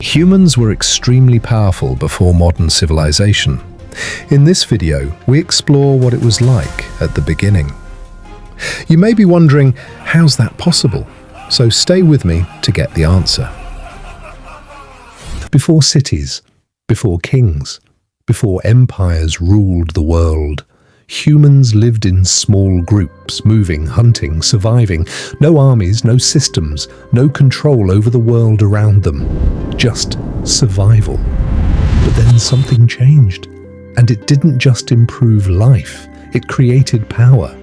Humans were extremely powerful before modern civilization. In this video, we explore what it was like at the beginning. You may be wondering, how's that possible? So stay with me to get the answer. Before cities, before kings, before empires ruled the world, humans lived in small groups, moving, hunting, surviving. No armies, no systems, no control over the world around them. Just survival. But then something changed. And it didn't just improve life, it created power.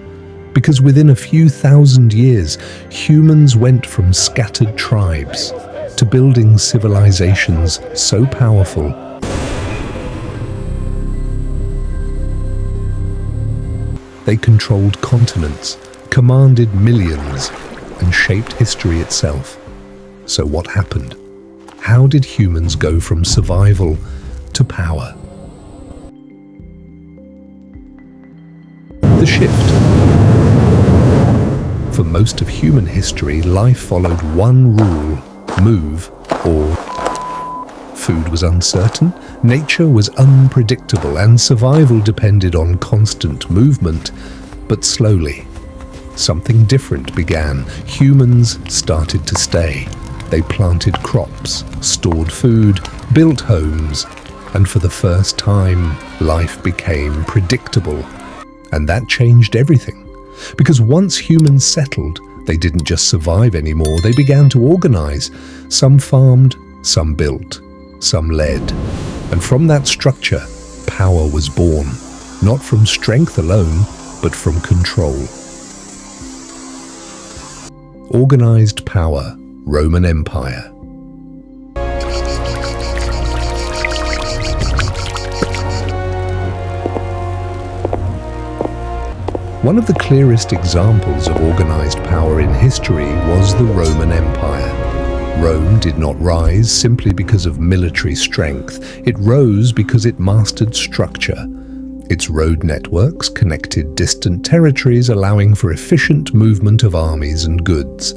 Because within a few thousand years, humans went from scattered tribes to building civilizations so powerful they controlled continents, commanded millions, and shaped history itself. So what happened? How did humans go from survival to power? The shift. For most of human history, life followed one rule: move or food was uncertain, nature was unpredictable, and survival depended on constant movement. But slowly, something different began. Humans started to stay. They planted crops, stored food, built homes, and for the first time, life became predictable. And that changed everything. Because once humans settled, they didn't just survive anymore, they began to organize. Some farmed, some built, some led. And from that structure, power was born. Not from strength alone, but from control. Organized power, Roman Empire. One of the clearest examples of organized power in history was the Roman Empire. Rome did not rise simply because of military strength. It rose because it mastered structure. Its road networks connected distant territories, allowing for efficient movement of armies and goods.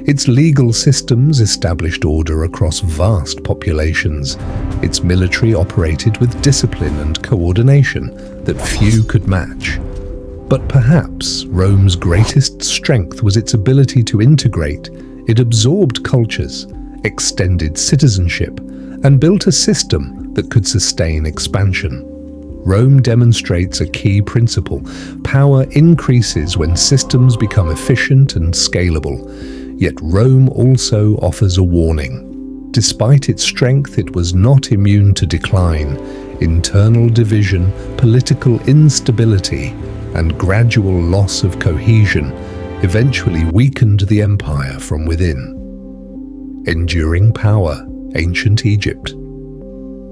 Its legal systems established order across vast populations. Its military operated with discipline and coordination that few could match. But perhaps Rome's greatest strength was its ability to integrate. It absorbed cultures, extended citizenship, and built a system that could sustain expansion. Rome demonstrates a key principle: power increases when systems become efficient and scalable. Yet Rome also offers a warning. Despite its strength, it was not immune to decline. Internal division, political instability, and gradual loss of cohesion eventually weakened the empire from within. Enduring power, ancient Egypt.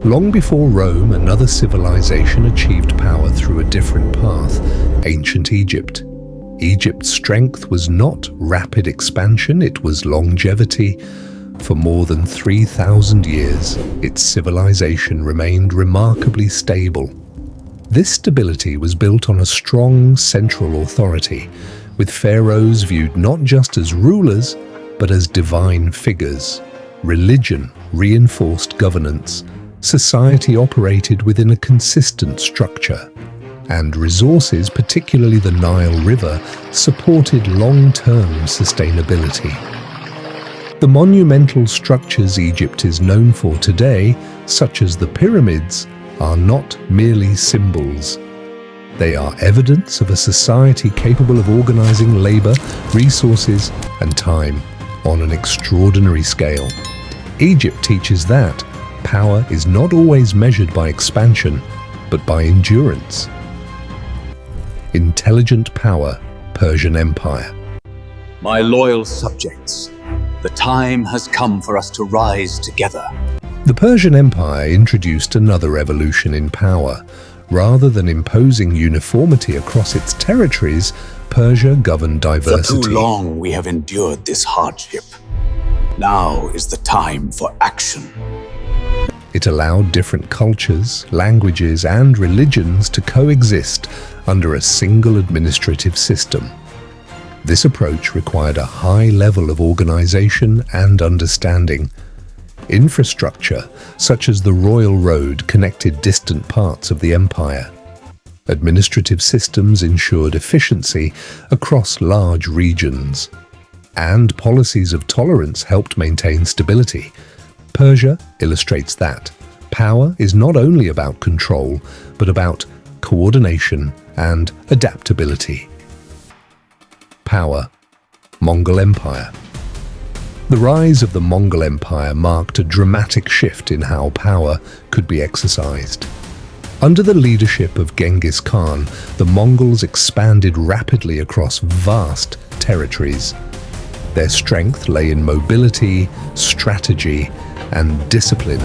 Long before Rome, another civilization achieved power through a different path: ancient Egypt. Egypt's strength was not rapid expansion, it was longevity. For more than 3,000 years, its civilization remained remarkably stable. This stability was built on a strong central authority, with pharaohs viewed not just as rulers, but as divine figures. Religion reinforced governance. Society operated within a consistent structure. And resources, particularly the Nile River, supported long-term sustainability. The monumental structures Egypt is known for today, such as the pyramids, are not merely symbols. They are evidence of a society capable of organizing labor, resources, and time on an extraordinary scale. Egypt teaches that power is not always measured by expansion, but by endurance. Intelligent power, Persian Empire. My loyal subjects, the time has come for us to rise together. The Persian Empire introduced another evolution in power. Rather than imposing uniformity across its territories, Persia governed diversity. For too long we have endured this hardship. Now is the time for action. It allowed different cultures, languages, and religions to coexist under a single administrative system. This approach required a high level of organization and understanding. Infrastructure, such as the Royal Road, connected distant parts of the empire. Administrative systems ensured efficiency across large regions. And policies of tolerance helped maintain stability. Persia illustrates that power is not only about control, but about coordination and adaptability. Power. Mongol Empire. The rise of the Mongol Empire marked a dramatic shift in how power could be exercised. Under the leadership of Genghis Khan, the Mongols expanded rapidly across vast territories. Their strength lay in mobility, strategy, and discipline.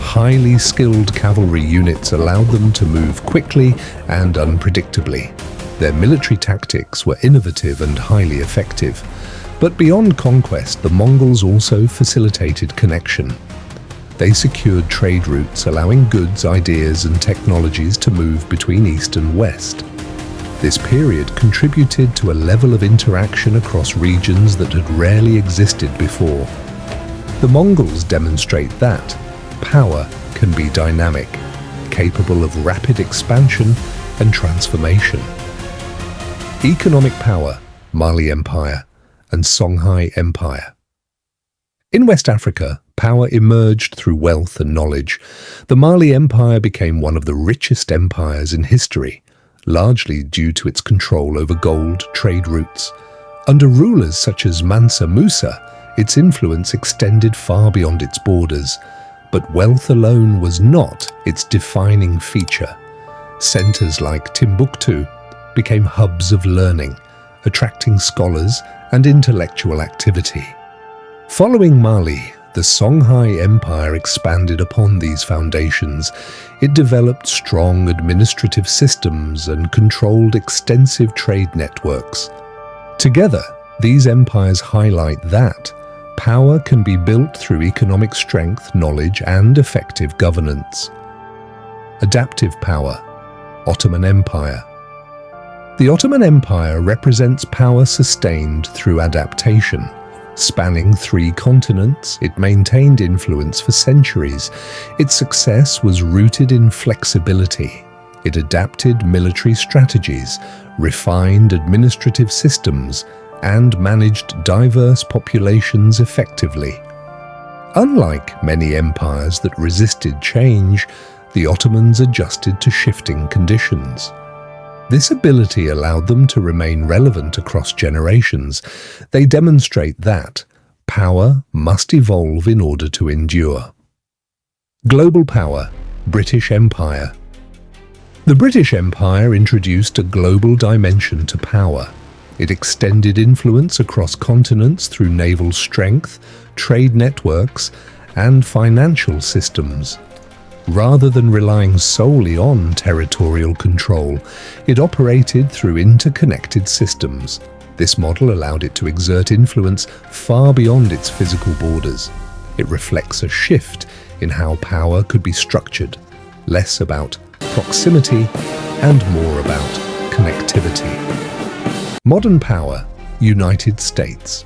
Highly skilled cavalry units allowed them to move quickly and unpredictably. Their military tactics were innovative and highly effective. But beyond conquest, the Mongols also facilitated connection. They secured trade routes, allowing goods, ideas, and technologies to move between East and West. This period contributed to a level of interaction across regions that had rarely existed before. The Mongols demonstrate that power can be dynamic, capable of rapid expansion and transformation. Economic power, Mali Empire and Songhai Empire. In West Africa, power emerged through wealth and knowledge. The Mali Empire became one of the richest empires in history, largely due to its control over gold trade routes. Under rulers such as Mansa Musa, its influence extended far beyond its borders. But wealth alone was not its defining feature. Centers like Timbuktu became hubs of learning, attracting scholars and intellectual activity. Following Mali, the Songhai Empire expanded upon these foundations. It developed strong administrative systems and controlled extensive trade networks. Together, these empires highlight that power can be built through economic strength, knowledge, and effective governance. Adaptive power, Ottoman Empire. The Ottoman Empire represents power sustained through adaptation. Spanning 3 continents, it maintained influence for centuries. Its success was rooted in flexibility. It adapted military strategies, refined administrative systems, and managed diverse populations effectively. Unlike many empires that resisted change, the Ottomans adjusted to shifting conditions. This ability allowed them to remain relevant across generations. They demonstrate that power must evolve in order to endure. Global power, British Empire. The British Empire introduced a global dimension to power. It extended influence across continents through naval strength, trade networks, and financial systems. Rather than relying solely on territorial control, it operated through interconnected systems. This model allowed it to exert influence far beyond its physical borders. It reflects a shift in how power could be structured, less about proximity and more about connectivity. Modern power, United States.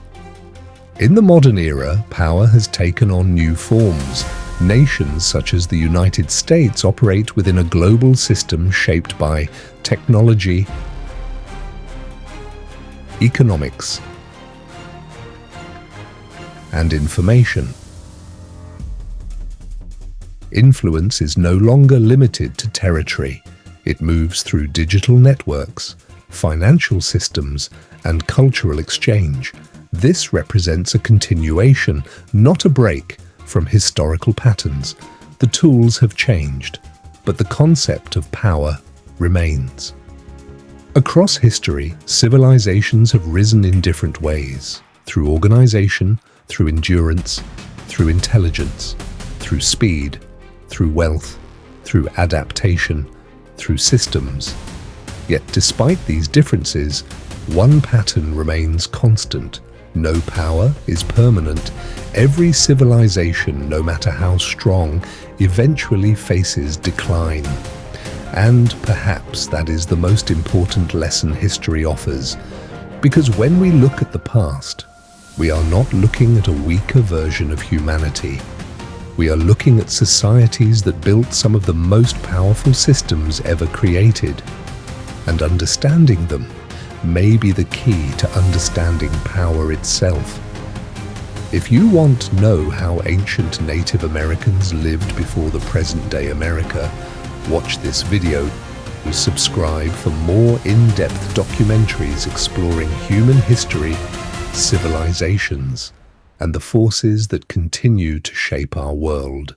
In the modern era, power has taken on new forms. Nations such as the United States operate within a global system shaped by technology, economics, and information. Influence is no longer limited to territory. It moves through digital networks, financial systems, and cultural exchange. This represents a continuation, not a break, from historical patterns. The tools have changed, but the concept of power remains. Across history, civilizations have risen in different ways, through organization, through endurance, through intelligence, through speed, through wealth, through adaptation, through systems. Yet despite these differences, one pattern remains constant. No power is permanent. Every civilization, no matter how strong, eventually faces decline. And perhaps that is the most important lesson history offers. Because when we look at the past, we are not looking at a weaker version of humanity. We are looking at societies that built some of the most powerful systems ever created. And understanding them may be the key to understanding power itself. If you want to know how ancient Native Americans lived before the present-day America, watch this video. Subscribe for more in-depth documentaries exploring human history, civilizations, and the forces that continue to shape our world.